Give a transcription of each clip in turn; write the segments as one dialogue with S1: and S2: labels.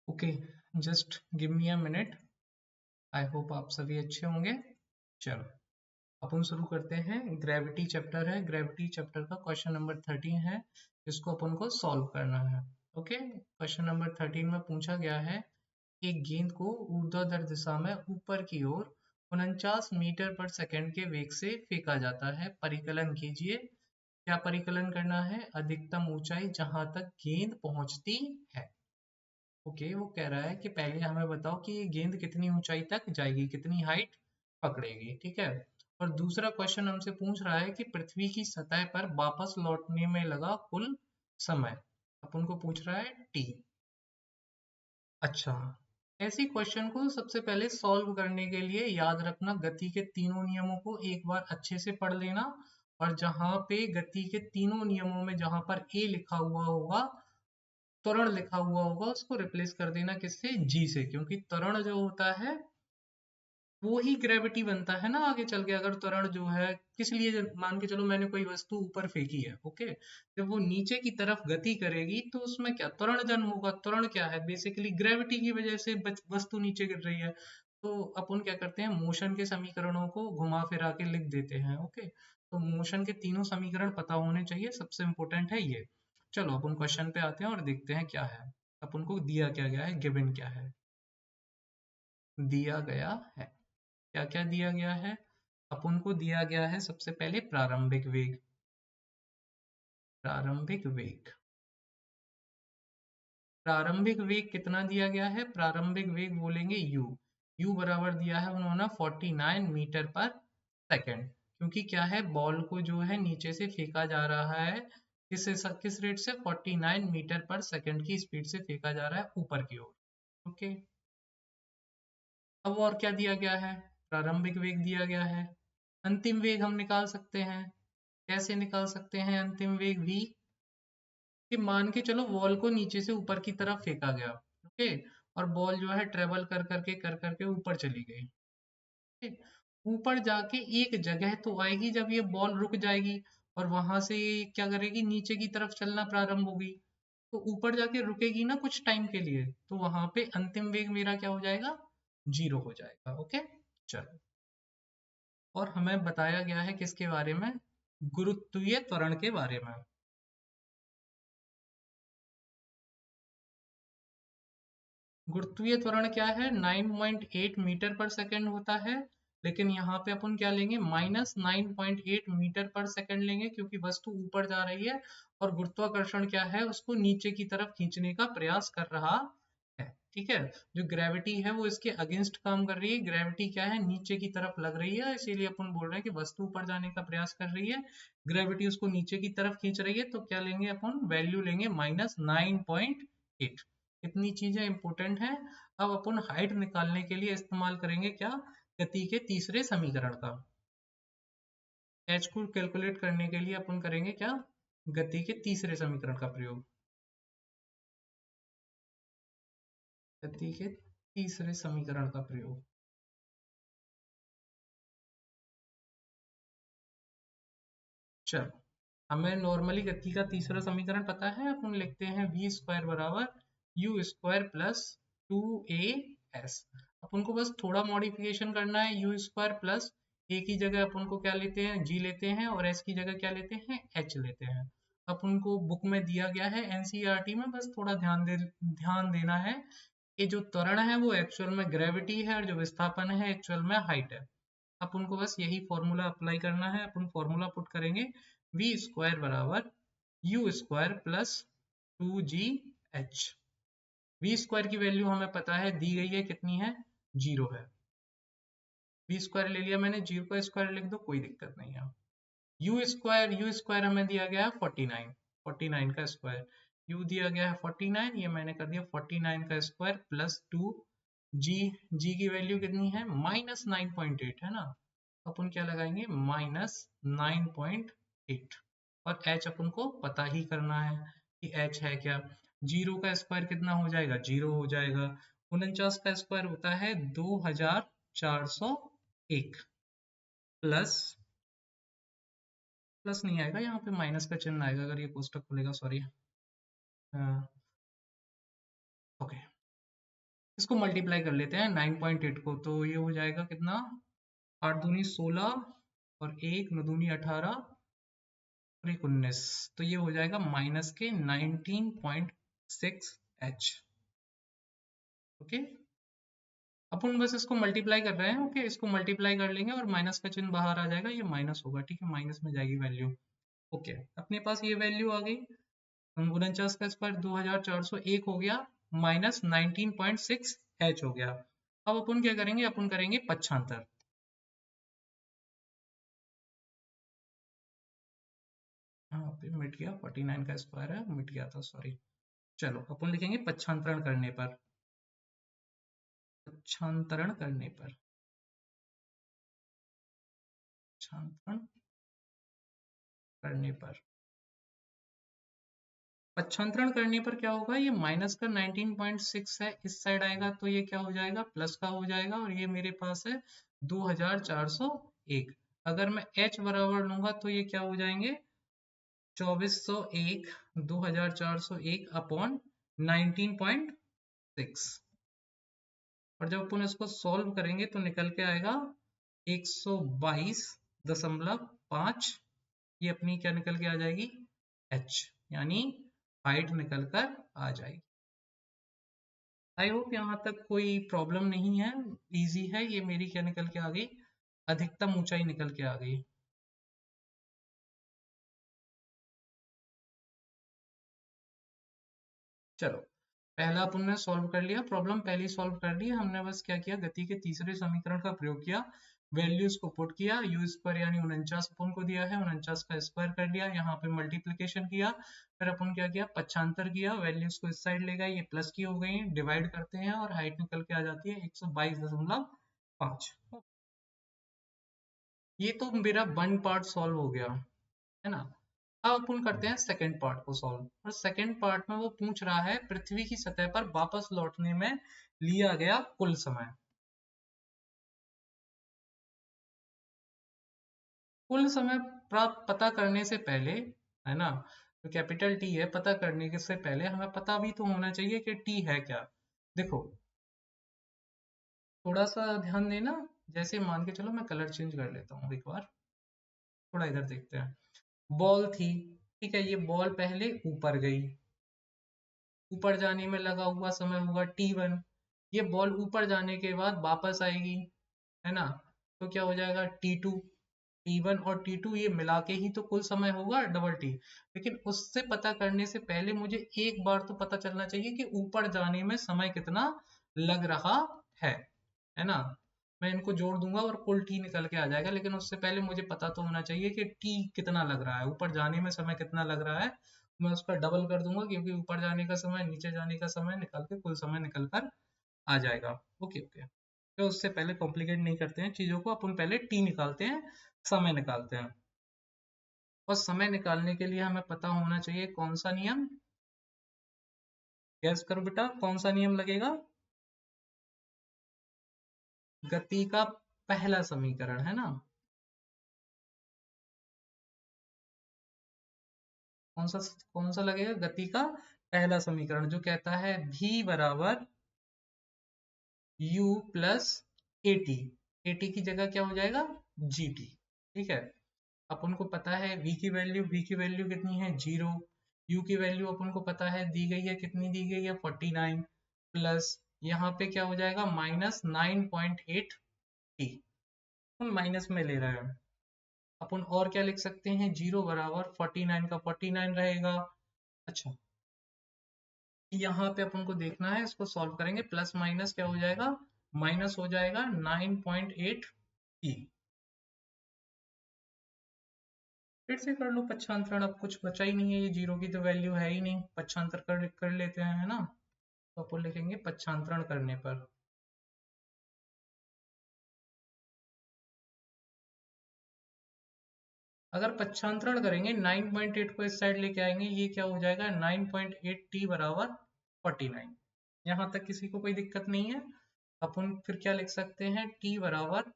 S1: Okay, just give me a minute. I hope आप सभी अच्छे होंगे। चलो अपन शुरू करते हैं। ग्रेविटी चैप्टर है, ग्रेविटी चैप्टर का क्वेश्चन नंबर 13 है, इसको अपन को सॉल्व करना है। ओके, क्वेश्चन नंबर 13 में पूछा गया है, एक गेंद को ऊर्ध्वाधर दिशा में ऊपर की ओर 49 मीटर पर सेकंड के वेग से फेंका जाता है। परिकलन कीजिए। क्या परिकलन करना है? अधिकतम ऊंचाई जहां तक गेंद पहुंचती है। ओके, वो कह रहा है कि पहले हमें बताओ कि ये गेंद कितनी ऊंचाई तक जाएगी, कितनी हाइट पकड़ेगी। ठीक है। और दूसरा क्वेश्चन हमसे पूछ रहा है कि पृथ्वी की सतह पर वापस लौटने में लगा कुल समय। अपन को पूछ रहा है टी। अच्छा, ऐसी क्वेश्चन को सबसे पहले सॉल्व करने के लिए याद रखना, गति के तीनों नियमों को एक बार अच्छे से पढ़ लेना। और जहां पे गति के तीनों नियमों में जहां पर ए लिखा हुआ होगा, त्वरण लिखा हुआ होगा, उसको रिप्लेस कर देना किससे? जी से, क्योंकि त्वरण जो होता है वो ही ग्रेविटी बनता है ना आगे चल के। अगर त्वरण जो है, किस लिए, मान के चलो मैंने कोई वस्तु ऊपर फेंकी है, ओके, जब वो नीचे की तरफ गति करेगी तो उसमें क्या त्वरण जन्म होगा। त्वरण क्या है? बेसिकली ग्रेविटी की वजह से वस्तु नीचे गिर रही है। तो अपन क्या करते हैं, मोशन के समीकरणों को घुमा फिरा के लिख देते हैं। ओके, तो मोशन के तीनों समीकरण पता होने चाहिए, सबसे इंपॉर्टेंट है ये। चलो अपन क्वेश्चन पे आते हैं और देखते हैं क्या है। अपन को दिया क्या गया है, गिवन क्या है, दिया गया है। क्या क्या दिया गया है? अपन को दिया गया है सबसे पहले प्रारंभिक वेग। प्रारंभिक वेग, प्रारंभिक वेग कितना दिया गया है? प्रारंभिक वेग बोलेंगे यू। यू बराबर दिया है उन्होंने 49 मीटर पर सेकेंड। क्योंकि क्या है, बॉल को जो है नीचे से फेंका जा रहा है, किस रेट से? 49 मीटर पर सेकेंड की स्पीड से फेंका जा रहा है ऊपर की ओर। ओके, अब और क्या दिया गया है? प्रारंभिक वेग दिया गया है। अंतिम वेग हम निकाल सकते हैं। कैसे निकाल सकते हैं अंतिम वेग भी? कि मान के चलो बॉल को नीचे से ऊपर की तरफ फेंका गया, ओके, और बॉल जो है ट्रेवल कर करके ऊपर चली गई। ठीक? ऊपर जाके एक जगह तो आएगी जब ये बॉल रुक जाएगी, और वहां से ये क्या करेगी, नीचे की तरफ चलना प्रारंभ होगी। तो ऊपर जाके रुकेगी ना कुछ टाइम के लिए, तो वहां पे अंतिम वेग मेरा क्या हो जाएगा? जीरो हो जाएगा। ओके, चलो। और हमें बताया गया है किसके बारे में? गुरुत्वीय त्वरण के बारे में। गुरुत्वीय त्वरण क्या है? 9.8 मीटर पर सेकेंड होता है। लेकिन यहाँ पे अपन क्या लेंगे? -9.8 मीटर पर सेकेंड लेंगे, क्योंकि वस्तु ऊपर जा रही है और गुरुत्वाकर्षण क्या है, उसको नीचे की तरफ खींचने का प्रयास कर रहा है। ठीक है, जो ग्रेविटी है वो इसके अगेंस्ट काम कर रही है। ग्रेविटी क्या है, नीचे की तरफ लग रही है, इसीलिए अपन बोल रहे हैं कि वस्तु ऊपर जाने का प्रयास कर रही है, ग्रेविटी उसको नीचे की तरफ खींच रही है। तो क्या लेंगे अपन? वैल्यू लेंगे -9.8। इतनी चीजें इंपॉर्टेंट हैं। अब अपन हाइट निकालने के लिए इस्तेमाल करेंगे क्या? गति के तीसरे समीकरण का। एच को कैलकुलेट करने के लिए अपन करेंगे क्या? गति के तीसरे समीकरण का प्रयोग। गति के तीसरे समीकरण का प्रयोग। चलो, हमें नॉर्मली गति का तीसरा समीकरण पता है। अपन लिखते हैं वी स्क्वायर बराबर u square plus 2a s। अपन को बस थोड़ा मॉडिफिकेशन करना है। यू स्क्वायर प्लस ए की जगह अपन को क्या लेते हैं? जी लेते हैं, और एस की जगह क्या लेते हैं? एच लेते हैं। अपन को बुक में दिया गया है एनसीईआरटी में, बस थोड़ा ध्यान देना है। ये जो त्वरण है वो एक्चुअल में ग्रेविटी है, और जो विस्थापन है एक्चुअल में हाइट है। अपन को बस यही फॉर्मूला अप्लाई करना है। अपन फॉर्मूला पुट करेंगे वी स्क्वायर बराबर u square plus 2gh। V square की वैल्यू हमें पता है, दी गई है, कितनी है? जीरो है। वी स्क्वायर ले लिया मैंने, जीरो का स्क्वायर लिख दो, कोई दिक्कत नहीं है। यू स्क्वायर हमें दिया गया है 49, 49 का स्क्वायर। यू दिया गया है 49, ये मैंने कर दिया 49 का स्क्वायर प्लस 2 जी। जी की वैल्यू कितनी है? -9.8 है ना। अपन क्या लगाएंगे? -9.8। और एच अपन को पता ही करना है कि एच है क्या। जीरो का स्क्वायर कितना हो जाएगा? जीरो हो जाएगा। 49 का स्क्वायर होता है 2401, प्लस, प्लस नहीं आएगा यहाँ पे, माइनस का चिन्ह आएगा अगर ये कोष्टक खुलेगा, सॉरी। ओके, इसको मल्टीप्लाई कर लेते हैं 9.8 को, तो ये हो जाएगा कितना, 8 दूनी 16 और 1 9 दूनी 18 और 1 19, तो ये हो जाएगा माइनस के 19.6 H। ओके, अपन बस इसको मल्टीप्लाई कर रहे हैं। ओके, इसको मल्टीप्लाई कर लेंगे और माइनस का चिन्ह बाहर आ जाएगा, ये माइनस होगा, ठीक है, माइनस में जाएगी वैल्यू। ओके, अपने पास ये वैल्यू आ गई, 49 का स्क्वायर 2401 हो गया, माइनस 19.6 H हो गया। अब अपन क्या करेंगे, अपन करेंगे पक्षांतर। हाँ पे मिट गया, 49 का स्क्वायर है, मिट गया था, सॉरी। चलो अपन लिखेंगे पक्षांतरण करने पर, पक्षांतरण करने पर, पक्षांतरण करने पर, पक्षांतरण करने पर क्या होगा, ये माइनस का 19.6 है, इस साइड आएगा तो ये क्या हो जाएगा, प्लस का हो जाएगा, और ये मेरे पास है 2401। अगर मैं h बराबर लूंगा तो ये क्या हो जाएंगे, 2401, 2401 अपॉन 19.6, और जब अपन इसको सॉल्व करेंगे तो निकल के आएगा 122.5। ये अपनी क्या निकल के आ जाएगी, h, यानी हाइट निकल कर आ जाएगी। आई होप यहाँ तक कोई प्रॉब्लम नहीं है, इजी है। ये मेरी क्या निकल के आ गई, अधिकतम ऊंचाई निकल के आ गई। चलो, पहला अपन ने सॉल्व कर लिया, प्रॉब्लम पहली सॉल्व कर ली। हमने बस क्या किया, गति के तीसरे समीकरण का प्रयोग किया, वैल्यूज को पुट किया, यू स्क्वायर यानी 49 अपन को दिया है, 49 का स्क्वायर कर लिया, यहाँ पे मल्टीप्लीकेशन किया, फिर अपन क्या किया, पक्षांतर किया, वैल्यूज को इस साइड ले गए, ये प्लस की हो गई, डिवाइड करते हैं और हाइट निकल के आ जाती है 122.5। ये तो मेरा वन पार्ट सॉल्व हो गया, है ना। अब अपन करते हैं सेकंड पार्ट को सॉल्व, और सेकंड पार्ट में वो पूछ रहा है पृथ्वी की सतह पर वापस लौटने में लिया गया कुल समय। कुल समय प्राप्त पता करने से पहले, है ना, तो कैपिटल टी है, पता करने के से पहले हमें पता भी तो होना चाहिए कि टी है क्या। देखो, थोड़ा सा ध्यान देना, जैसे मान के चलो मैं कलर चेंज कर लेता हूँ एक बार, थोड़ा इधर देखते हैं। बॉल थी, ठीक है, ये बॉल पहले ऊपर गई, ऊपर जाने में लगा हुआ समय होगा t1। ये बॉल ऊपर जाने के बाद वापस आएगी, है ना, तो क्या हो जाएगा t2। t1 और t2 ये मिला के ही तो कुल समय होगा, डबल टी। लेकिन उससे पता करने से पहले मुझे एक बार तो पता चलना चाहिए कि ऊपर जाने में समय कितना लग रहा है ना। मैं इनको जोड़ दूंगा और कुल टी निकल के आ जाएगा, लेकिन उससे पहले मुझे पता तो होना चाहिए कि टी कितना लग रहा है, ऊपर जाने में समय कितना लग रहा है। मैं उसका डबल कर दूंगा, क्योंकि ऊपर जाने का समय नीचे जाने का समय निकल के कुल समय निकल कर आ जाएगा। ओके ओके, तो उससे पहले कॉम्प्लिकेट नहीं करते हैं चीजों को, अपन पहले टी निकालते हैं, समय निकालते हैं। और समय निकालने के लिए हमें पता होना चाहिए कौन सा नियम, गैस करो बेटा, कौन सा नियम लगेगा, गति का पहला समीकरण, है ना। कौन सा लगेगा, गति का पहला समीकरण, जो कहता है v बराबर u प्लस एटी। एटी की जगह क्या हो जाएगा, gt, ठीक है। अपन को पता है v की वैल्यू कितनी है, 0। u की वैल्यू अपन को पता है, दी गई है, कितनी दी गई है, 49, प्लस यहाँ पे क्या हो जाएगा, -9.8 t, हम माइनस में ले रहे हैं। अपन और क्या लिख सकते हैं, 0 बराबर 49 का 49 रहेगा। अच्छा, यहाँ पे अपन को देखना है, इसको सॉल्व करेंगे, प्लस माइनस क्या हो जाएगा, माइनस हो जाएगा 9.8 t। फिर से कर लो पक्षांतरण, अब कुछ बचा ही नहीं है, ये जीरो की तो वैल्यू है ही नहीं, पक्षांतर कर लेते हैं, है ना। तो अपन लिखेंगे पक्षांतरण करने पर, अगर पक्षांतरण करेंगे 9.8 को इस साइड लेके आएंगे, ये क्या हो जाएगा, 9.8 t बराबर 49। यहाँ तक किसी को कोई दिक्कत नहीं है। अपन फिर क्या लिख सकते हैं, t बराबर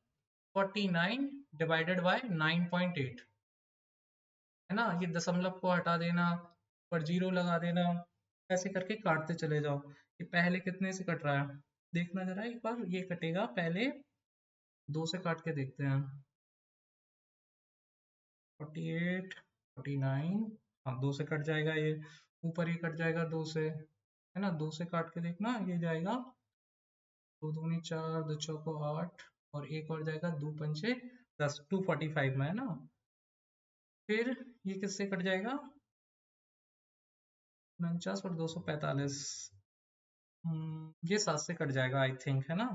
S1: 49 डिवाइडेड बाय 9.8, है ना। ये दशमलव को हटा देना, पर जीरो लगा देना, ऐसे करके काटते चले जाओ। ये पहले कितने से कट रहा है, देखना जरा एक बार, ये कटेगा, पहले 2 से काट के देखते हैं। 48, 49, हाँ 2 से कट जाएगा ये, ऊपर ये कट जाएगा 2 से, है ना। 2 से काट के देखना, ये जाएगा 2 दूनी 4, 2 चौको 8, और एक और जाएगा 2 पंचे 10, 245 में, है ना। फिर ये किससे कट जाएगा, 49 और 245, ये 7 से कट जाएगा आई थिंक, है ना।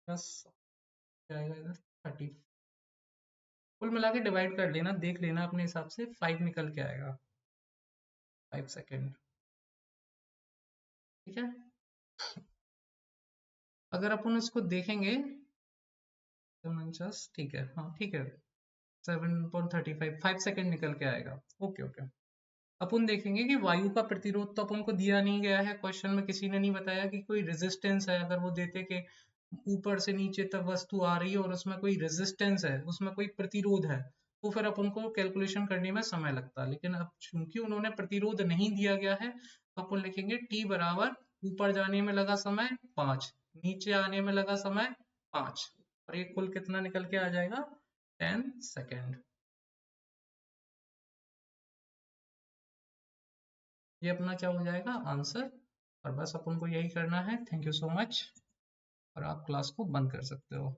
S1: बस जाएगा इधर 30, कुल मिला के डिवाइड कर लेना, देख लेना अपने हिसाब से, 5 निकल के आएगा, 5 सेकेंड, ठीक है। अगर अपन इसको देखेंगे 49, ठीक है, हाँ ठीक है, 7.35, 5 सेकेंड निकल के आएगा, ओके ओके। अपन देखेंगे कि वायु का प्रतिरोध तो अपन को दिया नहीं गया है क्वेश्चन में, किसी ने नहीं बताया कि कोई रेजिस्टेंस है। अगर वो देते कि ऊपर से नीचे तक वस्तु आ रही है और उसमें कोई रेजिस्टेंस है, उसमें कोई प्रतिरोध है, तो फिर अपन को कैलकुलेशन करने में समय लगता। लेकिन अब चूंकि उन्होंने प्रतिरोध नहीं दिया गया है, तो अपन लिखेंगे t बराबर, ऊपर जाने में लगा समय 5, नीचे आने में लगा समय 5, और ये कुल कितना निकल के आ जाएगा, 10 सेकेंड। ये अपना क्या हो जाएगा, आंसर। और बस अपन को यही करना है। थैंक यू सो मच, और आप क्लास को बंद कर सकते हो।